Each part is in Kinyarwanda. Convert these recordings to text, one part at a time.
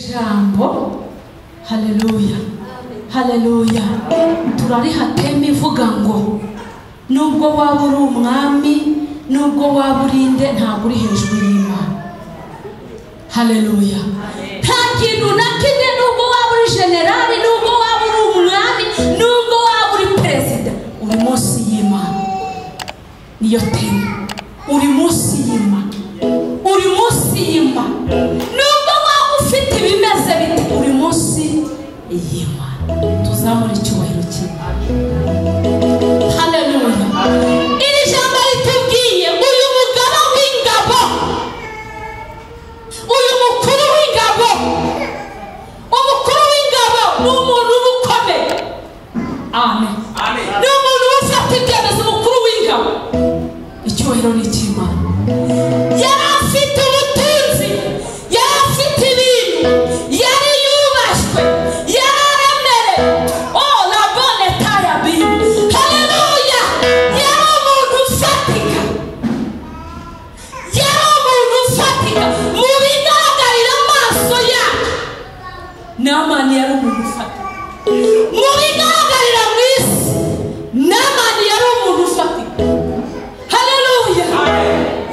jambo haleluya haleluya turari hateme ivuga ngo nubwo waba uri umwami nubwo waba urinde ntabwo uri hejuru y'Imana haleluya nta kintu na kimwe nubwo waba uri generali nubwo waba uri umwami nubwo waba uri perezida uri munsi y'Imana niyo teme uri munsi y'Imana uri munsi y'Imana nubwo waba ufite ibimeze bite uri munsi y'Imana tuzamura icyubahiro cy'Imana haleluya iri jambo ritubwiye uyu mugaba w'ingabo uyu mukuru w'ingabo umukuru w'ingabo ni umuntu ukomeye amen ni umuntu ufata ibyemezo umukuru w'ingabo icyubahiro ni icy'Imana yari afite ubutunzi yari afite ibintu yari yubashywe yari aremerewe la bonne tayabini haleluya yari umuntu ufatika mu bigaragarira amaso yacu Namani yari umuntu ufatika mu bigaragarira mu isi Namani yari umuntu ufatika haleluya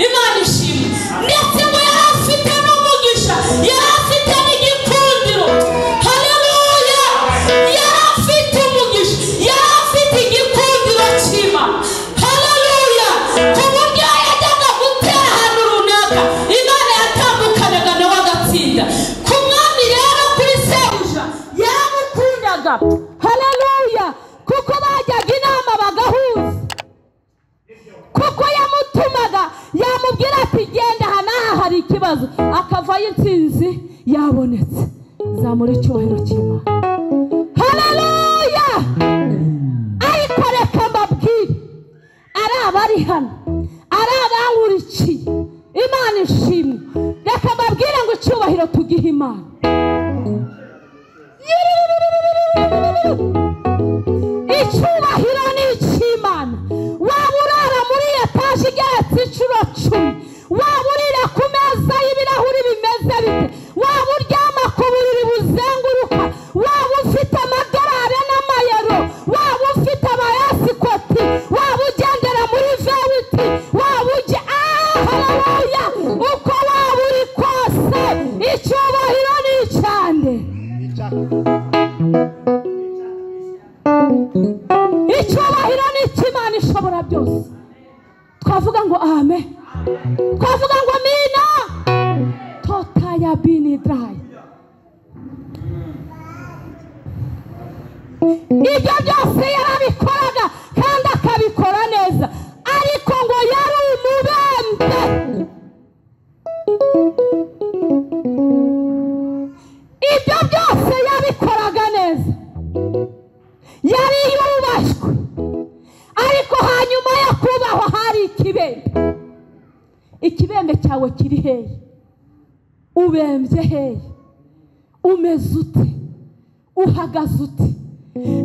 Imana ishimwe ndetse ngo yari afite n'umugisha yari afite n'igikundiro haleluya yari afite umugisha yari afite igikundiro cy'Imana haleluya ku buryo yajyaga gutera ahantu runaka Imana yatambukanaga nawe agatsinda ku mwami rero kuri sebuja yaramukundaga haleluya kuko bajyaga inama bagahuza kuko yamutumaga yamubwira ati genda hanaha hari ikibazo akavayo intsinzi yabonetse zamura icyubahiro cy'Imana haleluya ariko reka mbabwire ari abari hano ari abankurikiye Imana ishimwe reka mbabwire ngo icyubahiro tugihe Imana icyubahiro ni icy'Imana waba urara muri etaje igeretse inshuro 10 waba urira ku meza y'ibirahuri bimeze bite waba uryama ku buriri buzenguruka waba ufite amadolari n'amayero waba ufite abayasikoti waba ugendera muri vewiti waba ujya haleluya uko waba uri kose icyubahiro ni icyande icyubahiro ni icy'Imana ishobora byose twavuga ngo amen twavuga ngo mina totaya bini dry ibyo byose yarabikoraga kandi akabikora neza ariko ngo yari umubembe ibyo byose yabikoraga neza yari yubashywe ariko hanyuma yo kubahwa hari ikibembe cyawe kiri hehe ubembye hehe umeze ute uhagaze ute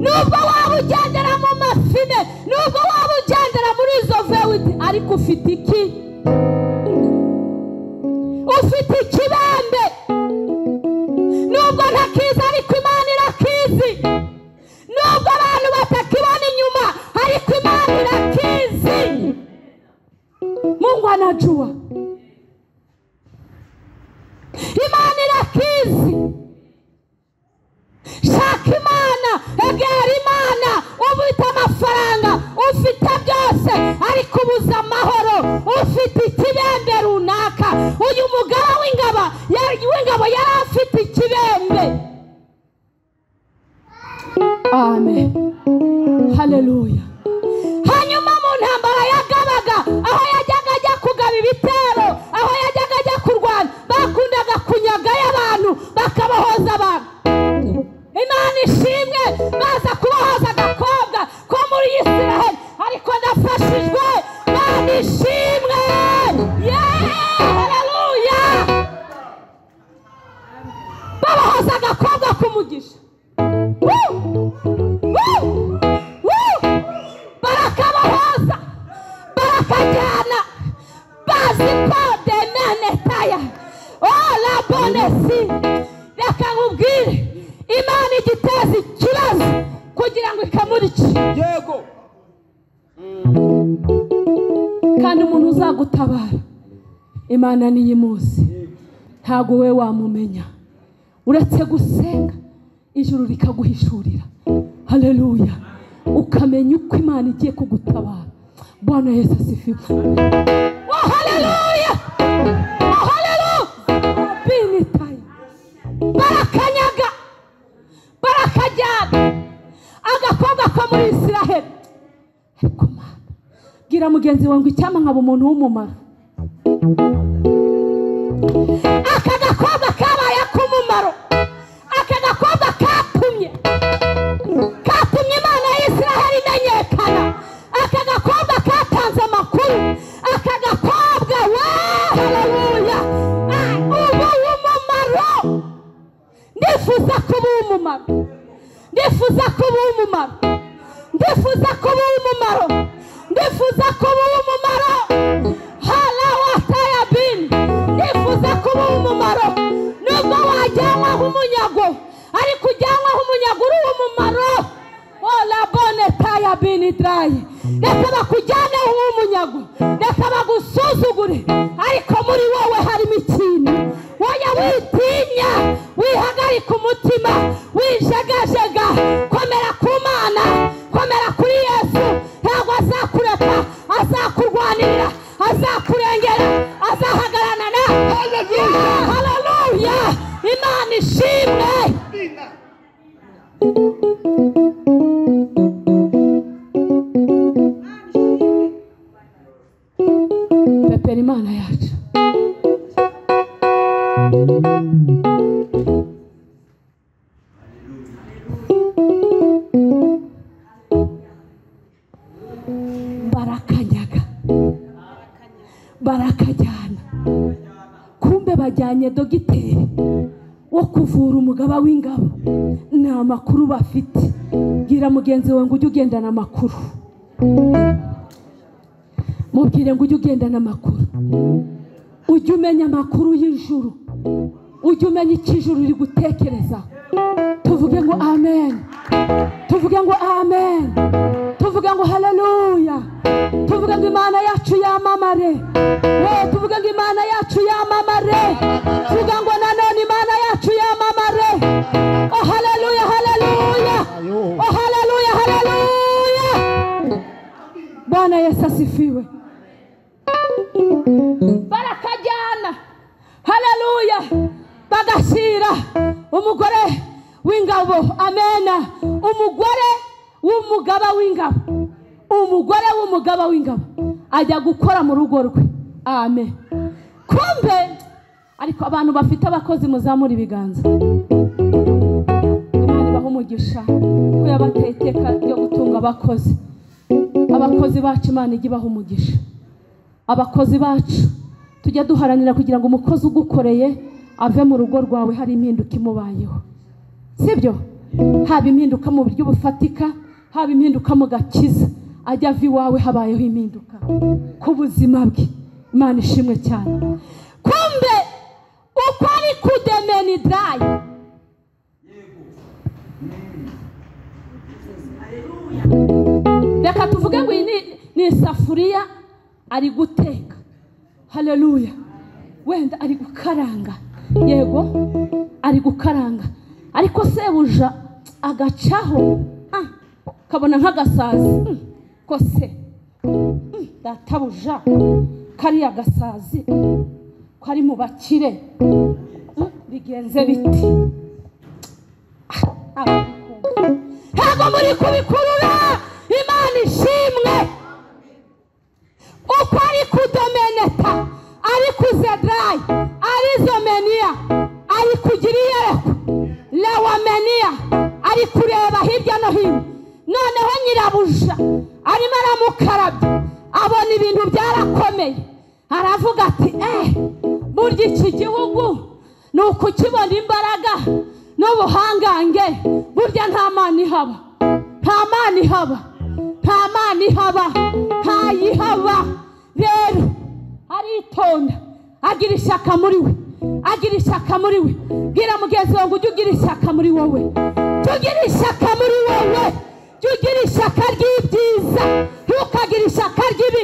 nubwo waba ugendera mu mafine nubwo waba ugendera muri izo vewiti ariko ufite iki ufite ikibembe nubwo ntakizi ariko Imana irakizi nubwo abantu batakibona inyuma ariko Imana irakizi Mungu anajua Imana irakizi shaka Imana egera Imana ufite amafaranga ufite byose ariko ubuze amahoro ufite ikibembe runaka uyu mugabo w'ingabo yari afite ikibembe amen haleluya hanyuma mu ntambara yagabaga aho yajyaga ajya kugaba ibitero aho yajyaga ajya kurwana bakundaga kunyagayo abantu bakabahoza abantu Imana ishimwe baza kubahoza agakobwa ko muri Isiraheli ariko ndafashijwe Imana ishimwe haleluya babahoza agakobwa k'umugisha barakabahoza barakajyana bazi ko demenetaya la bonesi reka nkubwire Imana igiteza ikibazo kugira ngo ikamurice. Yego. Kandi umuntu uzagutabara Imana niyo imuzi, ntago we wamumenya uretse gusenga ijuru rikaguhishurira. Haleluya, ukamenya uko Imana igiye kugutabara. Bwana Yesu asifiwe. Oh haleluya, oh haleluya. Binitai barakanyaga barakajyana agakobwa ko muri Isiraheli. Ariko Mana, gira mugenzi wangu icyama nkaba umuntu w'umumaro. Aka gakobwa kabaye k'umumaro, aka gakobwa katumye Imana ya Isiraheli imenyekana. Aka gakobwa katanze amakuru, aka gakobwa haleluya, ubu w'umumaro. Ndifuza kuba umumaro, ndifuza kuba umumaro, ndifuza kuba umumaro, ndifuza kuba umumaro. Halawataya bin, ndifuza kuba umumaro. Nubwo wajyanwa nk'umunyago, ariko ujyanwa nk'umunyago uri umumaro. Ola bone taya bin dry. Reka bakujyane nk'umunyago, reka bagusuzugure, ariko muri wowe harimo ikintu. Woya witinya, wihagarika umutima, wijegajega. Komera ku Mana, komera kuri Yesu. Ntabwo azakureka, azakurwanirira, azakurengera, azahagarana nawe. Haleluya, Imana ishimwe. Pepera Imana yacu. Barakanyaga barakajyana. Kumbe bajyanye dogiteri wo kuvura umugaba w'ingabo. Ni amakuru bafite. Gira mugenzi wangu ujye ugendana amakuru. Mubwire ngo ujye ugendana amakuru, ujye umenya amakuru y'ijuru, ujye umenya icyo ijuru riri gutekereza. Tuvuge ngo amen, tuvuge ngo amen, tuvuge ngo haleluya, tuvuge ngo Imana yacu yamamare. Tuvuge ngo Imana yacu yamamare, tuvuge ngo nanone Imana yacu yamamare. Oh haleluya, haleluya, oh haleluya, haleluya. Bwana Yesu asifiwe. Barakajyana, haleluya, bagashyira umugore w'ingabo. Amena, umugore w'umugaba w'ingabo, umugore w'umugaba w'ingabo ajya gukora mu rugo rwe. Amen. Kumbe ariko abantu bafite abakozi muzamura ibiganza. Imana ibaha umugisha ko yabateye iteka ryo gutunga abakozi. Abakozi bacu Imana ijye ibaha umugisha. Abakozi bacu tujya duharanira kugira ngo umukozi ugukoreye ave mu rugo rwawe hari impinduka imubayeho. Sibyo? Haba impinduka mu buryo bufatika, haba impinduka mu gakiza, ajya ava iwawe habayeho impinduka ku buzima bwe. Imana ishimwe cyane. Kumbe uko ari kudemeni dry, reka tuvuge ngo ni isafuriya ari guteka. Haleluya, wenda ari gukaranga. Yego, ari gukaranga, ariko sebuja agacaho kabona nk'agasazi. Ko se databuja kariya gasazi kari mu bakire bigenze biti? Ntabwo muri kubikurura. Imana ishimwe. Uko ari kudomeneta, ari kuzedrayi, ari zomeniya, ari kugira iyereko lewameniya, ari kureba hirya no hino. Noneho nyirabuja arimo aramukarabya, abona ibintu byarakomeye, aravuga ati burya iki gihugu ni ukukibona imbaraga n'ubuhangange. Burya nta Mana ihaba, nta Mana ihaba, nta Mana ihaba, ntayihaba. Rero aritonda, agira ishyaka muri we, agira ishyaka muri we. Bwira mugenzi wawe ngo ujye ugira ishyaka muri wowe. Tugira ishyaka muri wowe. Tugira ishyaka ry'ibyiza. Ntukagira ishyaka ry'ibi.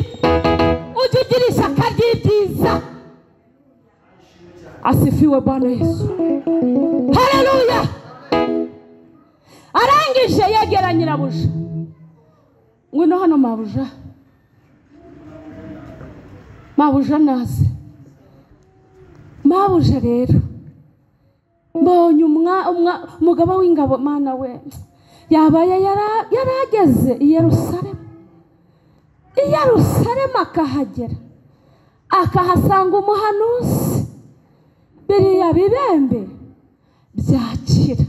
Ujye ugira ishyaka ry'ibyiza. Asifiwe Bwana Yesu. Haleluya. Arangije yegera nyirabuja. Ngwino hano mabuja. Mabuja naze. Mabuja rero. Mbonye umugaba w'ingabo mana we. Yabaye yarageze i Yerusalemu. I Yerusalemu akahagera. Akahasanga umuhanuzi. Biriya bibembe byakira.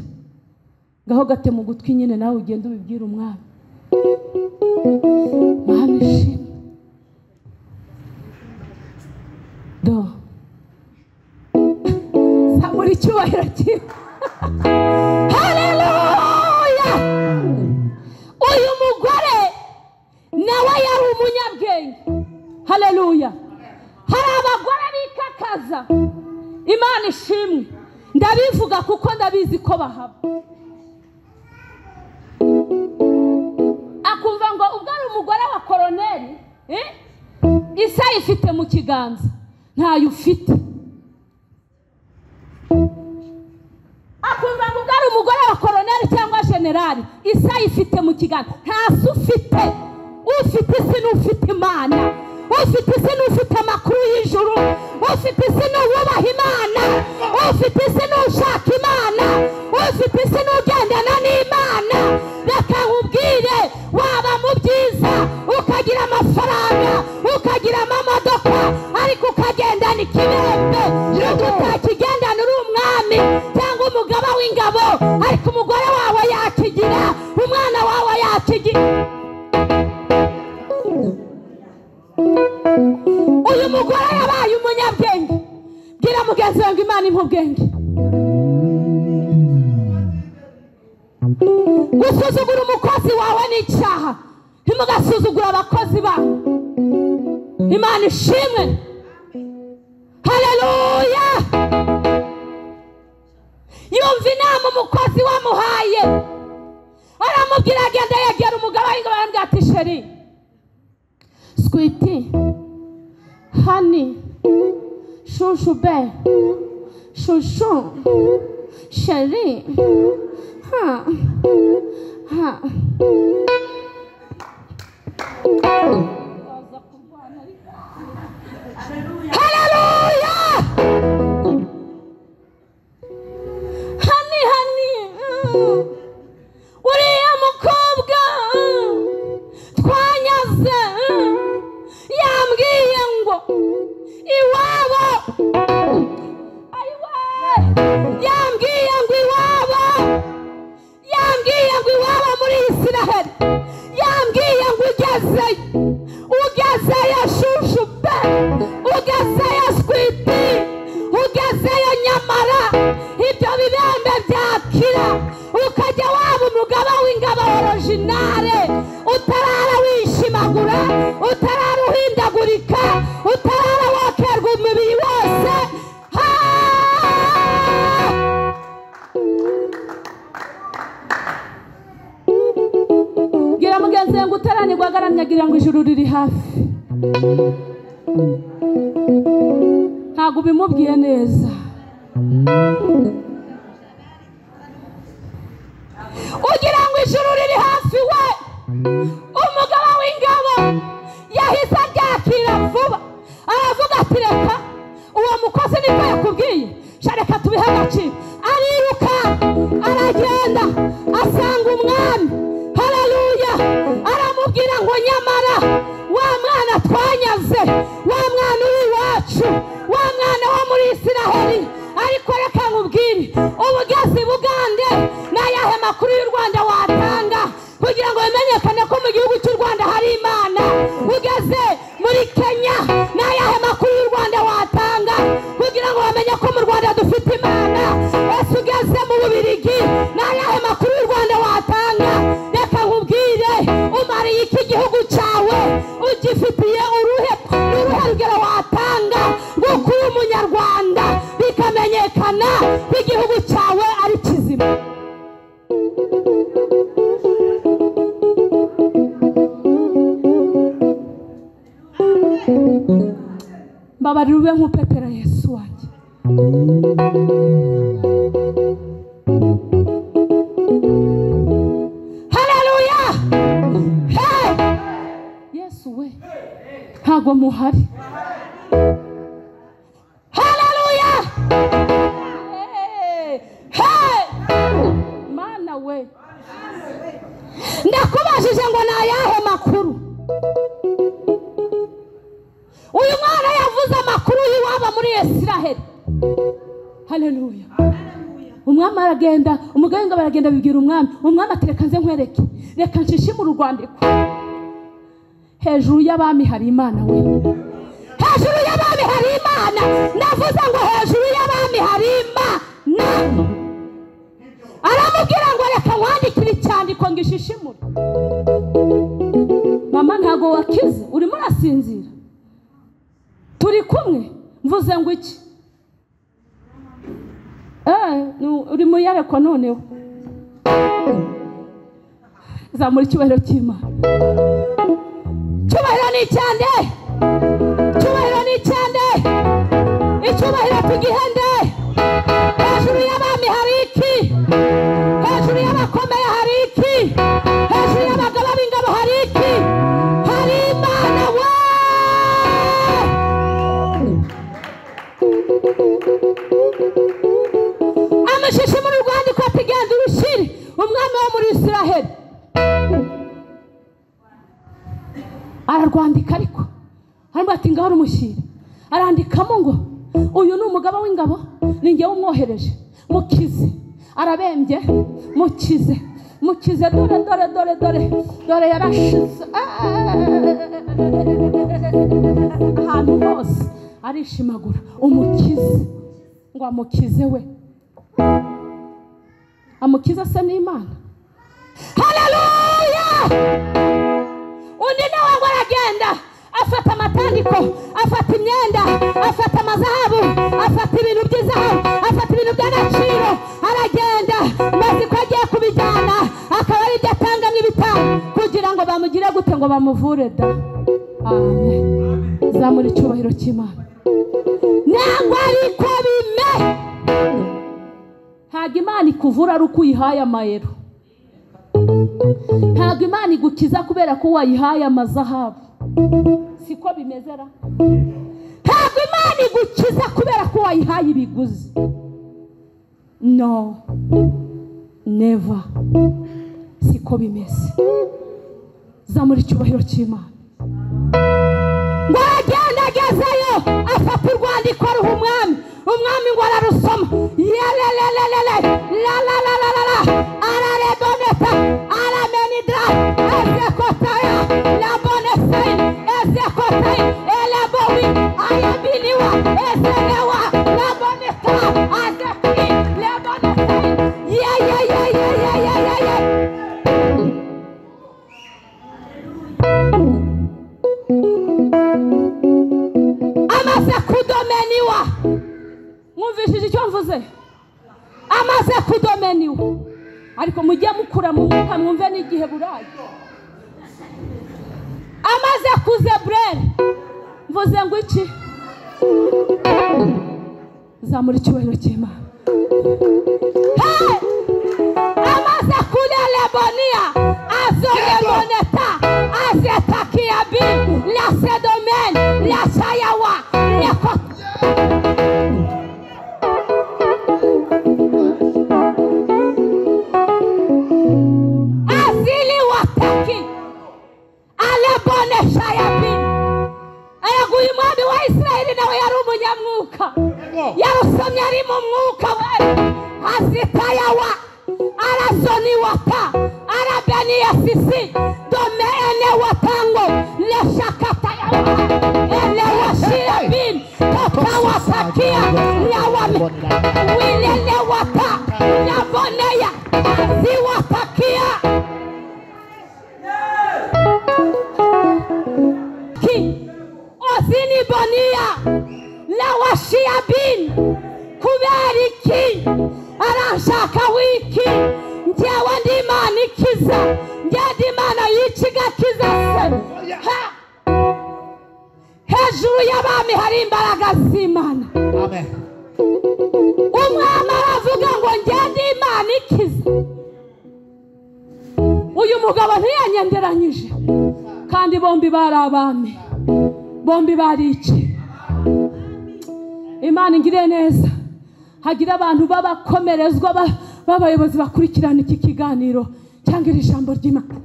Gaho gate mu gutwi nyine nawe ugenda ubibwira umwami. Mwami shimwe. Do. Samuri cyubahiro cyiwe. Haleluya. Uyu mugore nawe yari umunyabwenge. Haleluya. Hari abagore bikakaza. Imana ishimwe. Ndabivuga kuko ndabizi ko bahaba. Akumva ngo ubwo ari umugore wa koroneli, Isaha ifite mu kiganza ntayo ufite. Akumva ngo ubwo ari umugore wa koroneli cyangwa generali, Isaha ifite mu kiganza ntase ufite. Ufite isi n'ufite Imana. Ufite isi n'ufite amakuru y'ijuru. Ufite isi n'uwubaha Imana. Ufite isi n'ushaka Imana. Ufite isi n'ugendana n'Imana. Reka nkubwire, waba mu byiza ukagira amafaranga, ukagira amamodoka, ariko ukagendana ikibembe, utakigendana uri umwami cyangwa umugaba w'ingabo, ariko umugore wawe yakigira, umwana wawe yakigira. Uyu mugore yabaye umunyabwenge. Bwira mugenzi wawe ngo Imana impa ubwenge. Gusuzugura umukozi wawe ni icyaha. Ntimugasuzugura abakozi bawe. Imana ishimwe. Haleluya. Yumva inama umukozi wamuhaye. Aramubwira agenda yegera umugabo w'ingabo arambwira ati sheri, sweetie, honey, chouchou be, chouchou, chérie, Hallelujah! Honey, uriya mukobwa twanyaze yambwiye ngo iwabo, yambwiye ngo iwabo muri Isiraheli, yambwiye ngo ugezeyo shushu be, ugezeyo switi, ugezeyo nyamara ibyo bibembe byakira, ukajya waba umugaba w'ingabo originale, utarara wishimagura, utarara uhindagurika, utarara wokerwa umubiri wose. Gira mugenzi ngo utaranirwa agaramya, agira ngo ijuru riri hafi. Ntabwo bimubwiye neza. Ugira ngo ijuru riri hafi we. Umugabo w'ingabo yahise abyakira vuba. Aravuga ati reka uwo mukozi niko yakubwiye, reka tubihe agaciro. Ariruka aragenda asanga umwami. Haleluya. Aramubwira ngo nyamara wa mwana twanyaze, wa mwana w'iwacu, wa mwana wo muri Isiraheli, ariko reka nkubwire, ubugezi Bugande n'ayahe makuru y'u Rwanda watanga kugira ngo bimenyekane ko mu gihugu cy'u Rwanda hari Imana? Ugeze muri Kenya n'ayahe makuru y'u Rwanda watanga kugira ngo bamenye ko mu Rwanda dufite Imana? Ese ugeze mu Bubiligi n'ayahe makuru y'u Rwanda watanga? Reka nkubwire, umariye iki gihugu cyawe? Ugifitiye uruhe rugero watanga rwo kuba umunyarwanda? mbabarira ube nk'upepera Yesu wanjye. Haleluya. Hey Yesu we ntago muhari. Haleluya. Hey mana we ndakubajije ngo nayahe makuru. Uyu mwana yavuze amakuru y'iwaba muri Israheli. Haleluya. Umwami aragenda, umuganga baragenda bibwira umwami. Umwami atereka nze nkwereke, reka nshishe mu rwandiko. Hejuru y'abami hari Imana we. Hejuru y'abami hari Imana. Navuze ngo hejuru y'abami hari Imana. Aramubwira ngo reka nkwandikire icyandiko ngo ishishimure. Mama ntago wakize, urimo urasinzira. Turi kumwe mvuze ngo iki? Uri mu yareko noneho. Zamura icyubahiro cy'Imana. Cyubahiro ni cyande. Cyubahiro ni cyande. Icyubahiro tugihende. Hejuru y'abami hari iki? Hejuru y'abakomeye hari iki? Hejuru y'abagaba b'ingabo hari iki? Hari Imana we. Amashishi muri rwandiko atigenda urushiri umwami wo muri Israheli. Ararwandika ariko harimo ati ngaho umushyire. Arandikamo ngo uyu ni umugaba w'ingabo ni njye umwohereje. Mukize arabembye mukize. Mukize dore yarashize. Ahantu hose arishimagura umukize ngo amukize we. Amukiza se n'Imana. Haleluya. Undi nawe ngo aragenda afata amatandiko, afata imyenda, afata amazahabu, afata ibintu by'izahabu, afata ibintu by'agaciro, aragenda maze ko agiye kubijyana akaba ari byo atanga nk'ibitabo kugira ngo bamugire gute ngo bamuvure da. Amen. Zamura icyubahiro cy'Imana. Nangwa ariko bime ntabwo Imana ikuvura ari uko uyihaye amayero. Ntabwo Imana igukiza kubera ko wayihaye amazahabu. Siko bimezera. Ntabwo Imana igukiza kubera ko wayihaye ibiguzi. No, never. Siko bimeze. Zamura icyubahiro cy'Imana. Ngo agenda agezeyo afata urwandiko ruha umwami. Umwami ngo ararusoma. Arareboneta aramenidra ezekotaya labonesain ezekotai elebowi ayabiliwa ezelewa laboneta azeki lebonesain amaze kudomeniwa. Mwumvishije icyo mvuze? Amaze kudomeniwa. Ariko mujye mukura mu mwuka mwumve n'igihe burayi. Amaze kuzebrere. Mvuze ngo iki? Zamura icyubahiro cy'Imana. Hey! Amaze kulelebonia azoleboneta azetakia bin la sedomen la sayawa lekot. Azili wataki alebone shayabin. Araguye umwami wa Israeli nawe yari umunyamwuka. Yarusomye ari mu mwuka we. Azitayawa arazoni wata arabeni yasisi dome ene watango leshakata yawa ele washirabin tatawatakia yawame wilele wata yaboneya ziwatakia ki ozini bonia lawashiyabin kuberiki arashaka wiki njyewe ndi Imana ikiza. Njye ndi Imana yikiga kiza se. He hejuru y'abami hari imbaraga z'Imana. Amen. Umwami aravuga ngo ngende Imana ikiza. Uyu mugabo ntiyanyenderanyije kandi bombi bari abami, bombi bari iki. Imana ingire neza, hagira abantu babakomerezwa b'abayobozi bakurikirana iki kiganiro cyangwa iri jambo ry'Imana.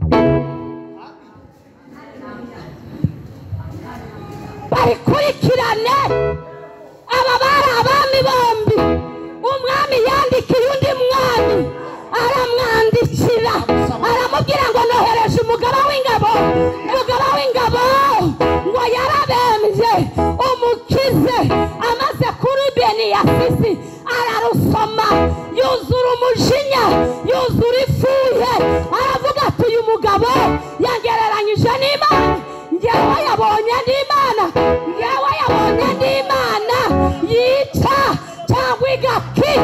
Barikurikirane aba bari abami bombi. Umwami yandikiye undi mwami, aramwandikira aramubwira ngo nohereje umugaba w'ingabo ngo yarabembye umukize. Amaze kuri Beniyasisi ararusoma yuzura umujinya, yuzura ifuhe, aravuga ati uyu mugabo yagereranyije n'Imana. Ngewe yabonye n'Imana, ngewe yabonye n'Imana yica cyangwa igaki.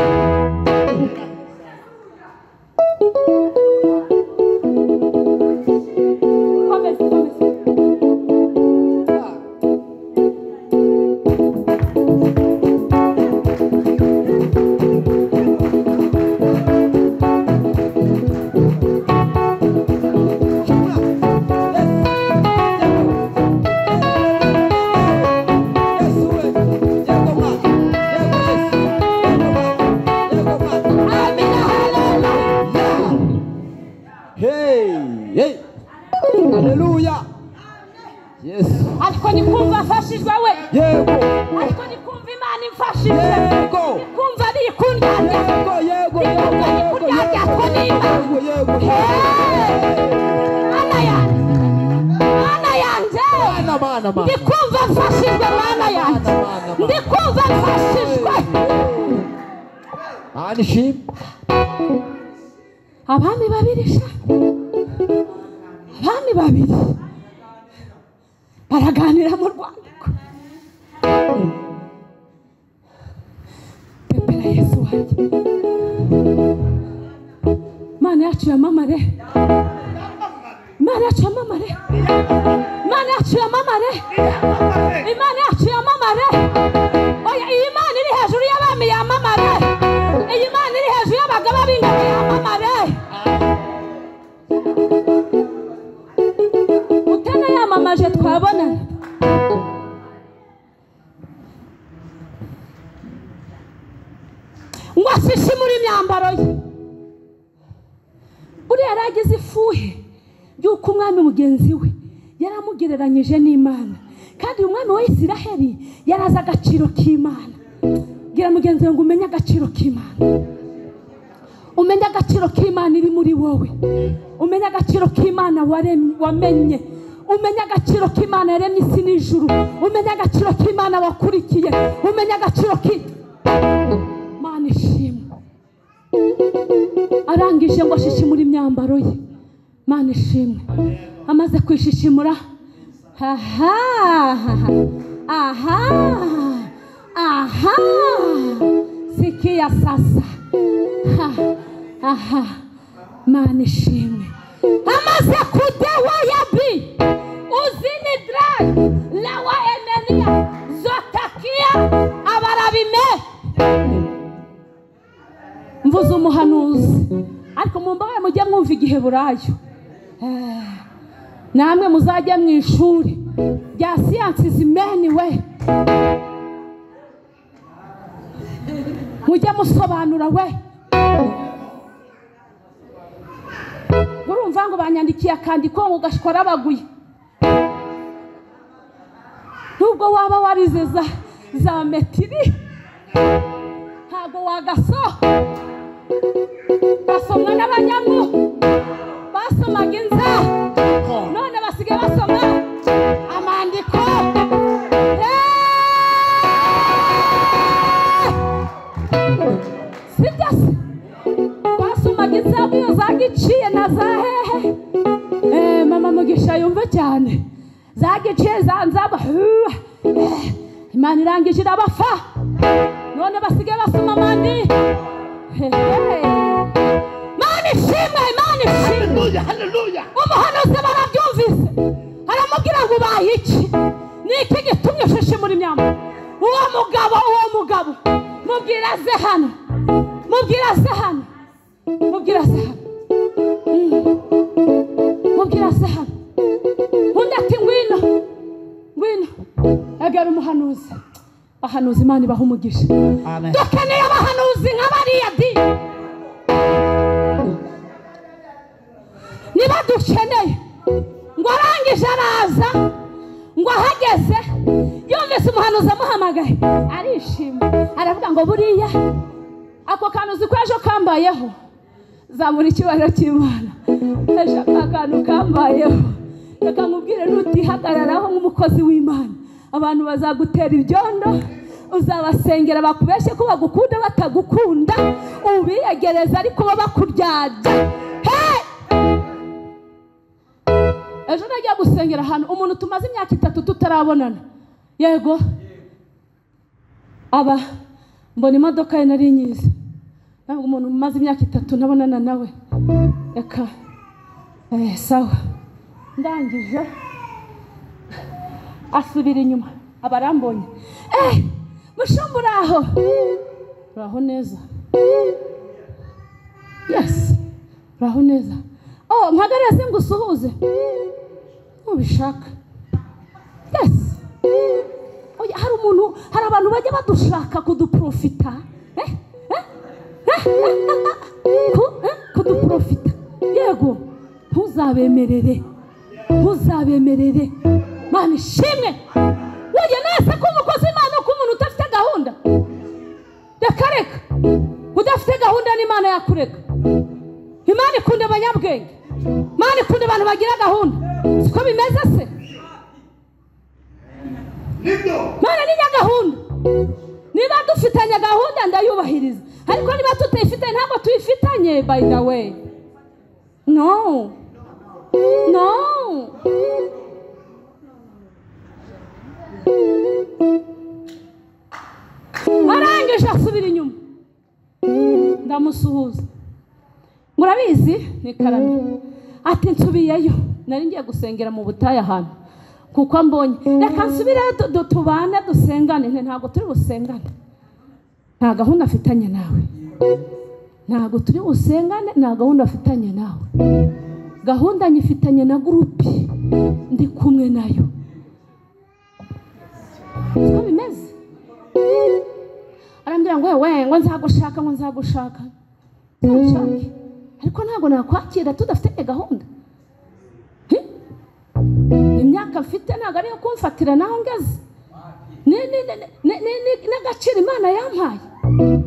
Hallelujah. Yes. Ariko ni kumva afashijwe we. Yego. Ariko ni kumva Imana imfashije. Yego. Kumva ari kundya. Yego. Mana yanjye. Ndi kumva afashijwe mana yanjye. Ndi kumva afashijwe. Anishim. Abami babiri sha. Abami babiri baraganira mu rwandiko. Pepera Yesu wanjye. Mana yacu yamamare. Imana yacu yamamare. Imana yacu yamamare. Imana yacu yamamare. Oya, iyi Mana iri hejuru y'abami yamamare. Iyi Mana iri hejuru y'abagaba b'ingabo yamamare. Utana yamamaje twabonana. Ngo ashishimure imyambaro ye. Buriya yaragize ifuhe y'uko umwami mugenzi we yaramugereranyije n'Imana, kandi umwami wa Isiraheli yarazi agaciro k'Imana. Gira mugenzi we ngo umenye agaciro k'Imana, umenye agaciro k'Imana iri muri wowe, umenye agaciro k'Imana wamenye, umenye agaciro k'Imana yaremye isi n'ijuru, umenye agaciro k'Imana wakurikiye, umenye agaciro k'Imana. Ishimwe. Arangije ngo ashishimure imyambaro ye. Mana ishimwe. Amaze kwishishimura, sikia sasa. Mana ishimwe. Amaze kudewa yabi uzini drag lawa emenia zotakia abarabime. Mvuze umuhanuzi, ariko mumbaye mujye mwumva igiheburayo. Namwe muzajya mu ishuri rya siyansi zimeni we, mujye musobanura we. Urumva ngo banyandikiye akandiko ngo gashikora baguye. Nubwo waba warize za metiri ntago wagaso. Basomwa n'abanyamu, basomaga inza, none basigaye basoma amandiko. Sibyo, basomaga inza iyo zagiciye na za hehe. Mama Mugisha yumva cyane zagiciye zanzaba. Imana irangije irabafa, none basigaye basoma amandi. Mana ishimwe, Imana ishimwe. Hallelujah. Umuhanuzi barabyumvise, aramubwira ngo ubaye iki? niki gitumye ushishe muri myamba uwo mugabo mubwira ze hano undi ati ngwino egera umuhanuzi. Abahanuzi Imana ibaha umugisha. Dukeneye abahanuzi nk'abariya di. Niba dukeneye ngo arangije araza ngo ahageze yumvise umuhanuzi amuhamagaye arishima aravuga ngo buriya ako kantu uzi ko ejo kambayeho zamura ikibariro cy'Imana. Ejo akantu kambayeho reka nkubwire nutihagararaho nk'umukozi w'Imana abantu bazagutera ibyondo, uzabasengera bakubeshye ko bagukunda batagukunda, ubiyegereza ariko babakuryaje. Ejo najya gusengera hano umuntu tumaze imyaka 3 tutarabonana. Yego aba mbona imodoka ye nari nyize, ntabwo umuntu umaze imyaka 3 nabonana nawe. Reka sawa ndangije asubira inyuma abarambonye. Mushumbura aho neza. Yes raho neza. Mpagareze ngusuhuze ubishaka. Yes oya hari abantu bajya badushaka kuduprofita. Kuduprofita. Yego ntuzabemerere Mana ishimwe. Wowe nese ko umukozi Imana ko umuntu utafite gahunda. Reka udafite gahunda n'Imana yakureka. Imana ikunda abanyabwenge, Imana ikunda abantu bagira gahunda. Siko bimeze se? Mana ni nyagahunda. Niba dufitanye gahunda ndayubahiriza, ariko niba tutayifite ntabwo tuyifitanye. By the way, no arangije asubira inyuma ndamusuhuza. Murabizi ni karame ati nsubiyeyo nari ngiye gusengera mu butayu ahantu kuko mbonye reka nsubire tubane dusengane. Ntabwo turi busengane, nta gahunda afitanye nawe. Ntabwo turi busengane, nta gahunda afitanye nawe. Gahunda nyifitanye na groupe ndi kumwe nayo. Siko bimeze. Arambwira ngo ngo nzagushaka ariko ntabwo nakwakira tudafite gahunda. Imyaka mfite ntabwo ari yo kumfatira naho ngeze. N'agaciro Imana yampaye.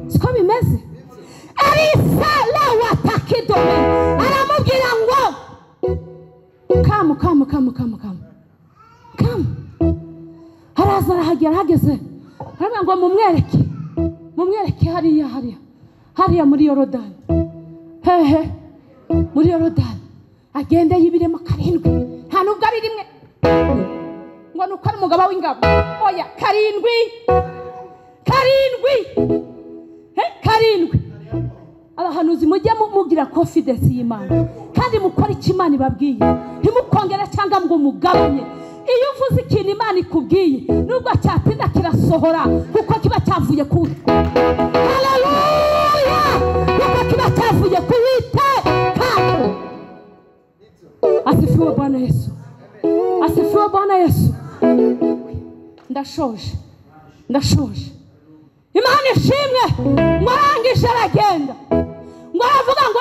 Siko bimeze. Elisa la watakidome aramubwira ngo kamu haraza arahageze arambwira ngo mumwereke hariya muri Yorodani. Muri Yorodani agende y'ibiremo 7 nta nubwo ari rimwe ngo nuko ari umugabo w'ingabo. Oya 7 abahanuzi mujye mugira confidence y'Imana kandi mukora icyo Imana ibabwiye, ntimukongera cyangwa ngo mugabanye. Iyo uvuze ikintu Imana ikubwiye nubwo cyatinda kirasohora kuko kiba cyavuye kuri. Haleluya! Kuko kiba cyavuye kuwite. Asifiwe Bwana Yesu. Ndashoje. Imana ishimwe. Mwarangije aragenda ngo aravuga ngo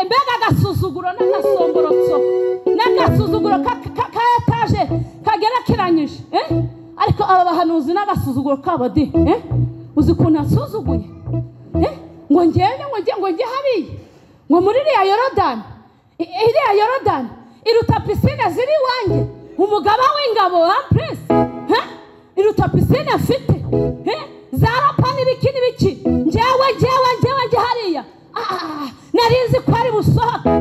mbega agasuzuguro n'agasuzuguro kayataje kagera kiranyije. Ariko aba bahanuzi n'agasuzuguro kabo di uzi ukuntu asuzuguye. Ngo njye hariya ngo muri iriya Yorodani iruta pisine ziri iwanjye. Umugaba w'ingabo wa Prince iruta pisine afite zarapana ibiki njyewe hariya narinzi ko ari busohoka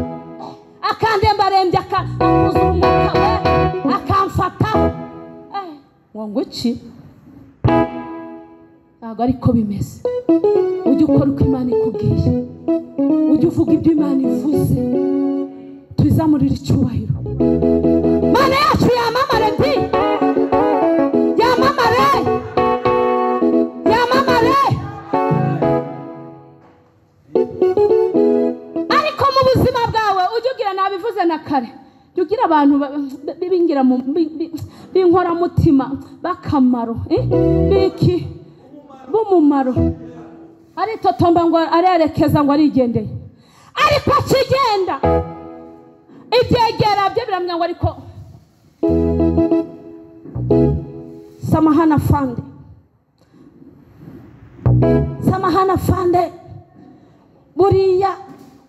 akandembarembye akamuza umwuka we akamfataho. Ngo iki ntabwo ariko bimeze. Ujye ukora uko Imana ikubwiye, ujye uvuga ibyo Imana ivuze, tuzamurira icyubahiro. Mana yacu yamamare di nabivuze na kare yugira abantu bingira mu binkora mutima bakamaro biki bumumaro ari totomba ngo arerekeza ngo arigendeye ariko akigenda ibyegera bye biramya ngo ariko samahana fande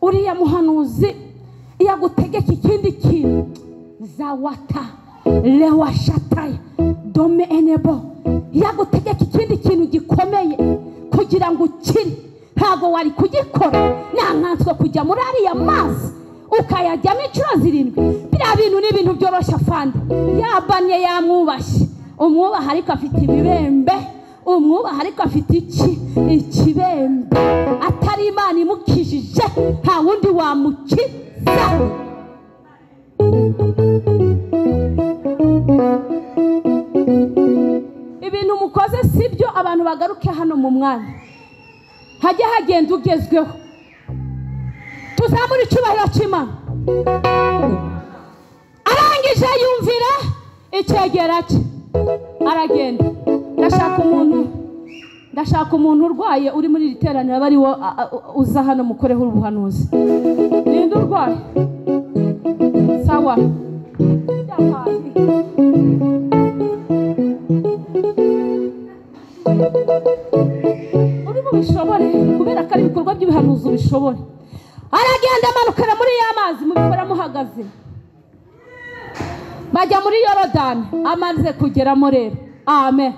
uriya muhanuzi yagutegeka ikindi kintu zawata lewashataya dome enebo yagutegeka ikindi kintu gikomeye kugira ngo ukire ntago wari kugikora nankanswe kujya muri ariya mazi ukayajyamo inshuro 7 biriya bintu ni ibintu byoroshye afande yabanye yamwubashye umwubaha ariko afite ibibembe umwubaha ariko afite ikibembe atari Imana imukijije nta wundi wamukiza. Ibintu mukoze sibyo abantu bagaruke hano mu mwanya hajye hagenda ugezweho tuzamura icyubahiro cy'Imana. Arangije yumvira icyegera cye aragenda. Ndashaka umuntu urwaye uri muri iteraniro bari wo uza hano mukoreho ubuhanuzi. Ninde urwaye? Sawa. Uri bishobore kubera ko ari ibikorwa by'ibihanuzi bishobore. Aragenda amanukira muri ya mazi mubikora muhagaze. Bajya muri Yorodani amaze kugeramo rero. Amen.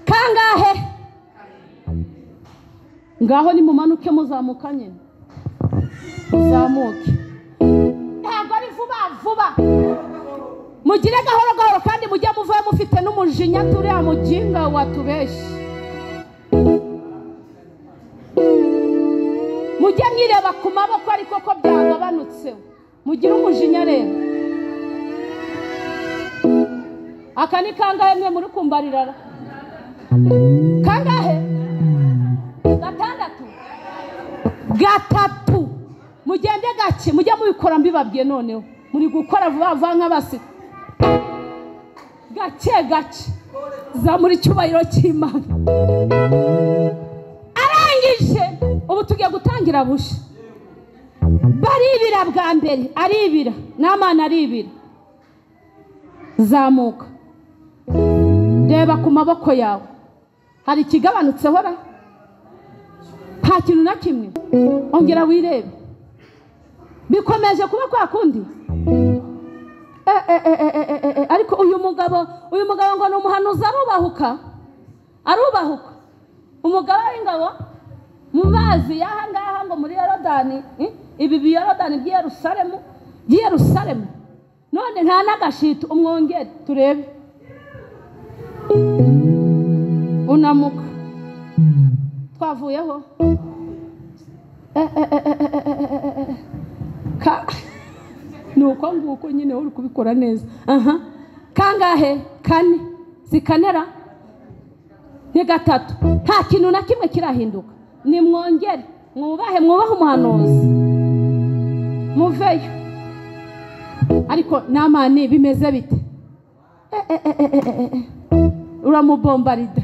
Kangahe? Ngaho ni mumanuke muzamuka nyine. Muzamuke. Ntabwo ari vuba. Mugire gahoro kandi mujye muvuye mufite n'umujinya turiya mujinga watubeshi. Mujye mwireba ku maboko ariko ko byagabanutse. Mugire umujinya rero. Aka ni kangahe mwe muri kumbarirara? Kangahe? 6. Mugende gake mujye mubikora mbibabwiye noneho. Muri gukora vuba nk'abasi. Gake. Za muri cyubahiro cy'Imana. Arangije ubu tugiye gutangira busha. Baribira bwa mbere, aribira. N'Amana aribira. Zamuka. Reba ku maboko yawe. Hari ikigabanutse hora? Nta kintu na kimwe. Ongera wirebe. Bikomeje kuba kwa kundi. Ariko uyu mugabo ngo ni umuhanuzi arubahuka. Umugabo w'ingabo mu mazi yahangaha ngo muri Yorodani, ibi biyorodani by'Yerusalemu. None nta nagashito umwongere turebe. Unamuka. Twavuyeho. Nuko nguko nyine uri kubikora neza. Kangahe? 4. Zikanera? Ni 3. Nta kintu na kimwe kirahinduka. Ni mwongere. Mwubahe umuhanuzi. Muveyo. Ariko n'Amani bimeze bite? Uramubombarida.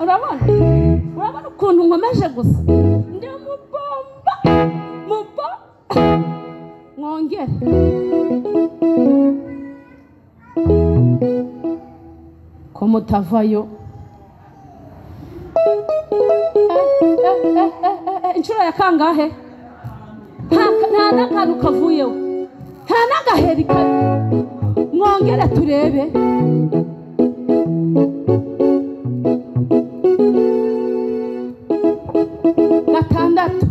Urabona ukuntu nkomeje gusa. Ndamubomba. Mwongere. Ko mutavayo. Inshuro ya kangahe? Nta n'akantu kavuyeho. Nta n'agaheri kari. Mwongere turebe. Gatandatu.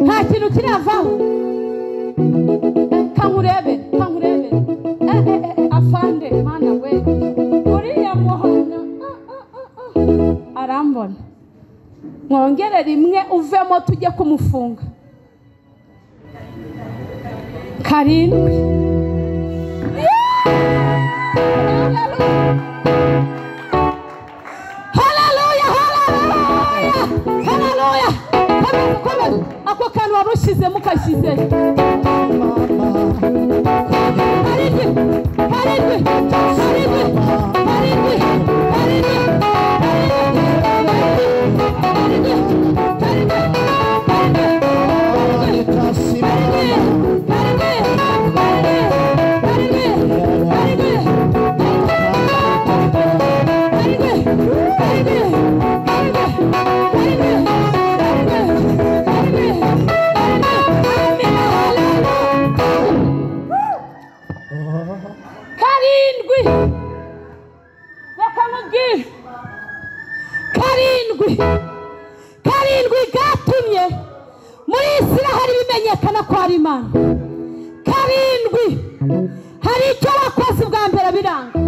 Nta kintu kiravaho. Kankurebe. Afande mana we. Uriya muhana. Arambona. Mwongere rimwe uvemo tujye kumufunga. 7. Isiraheli bimenyekana ko ari Imana. Karindwi, hari icyo wakoze bwa mbere biranga,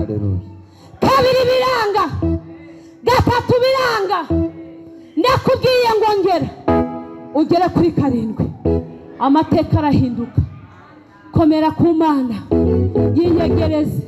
kabiri biranga, gatatu biranga. Ndakubwiye ngo ngera ugere kuri karindwi, amateka arahinduka. Komera ku Mana, yiyegereze.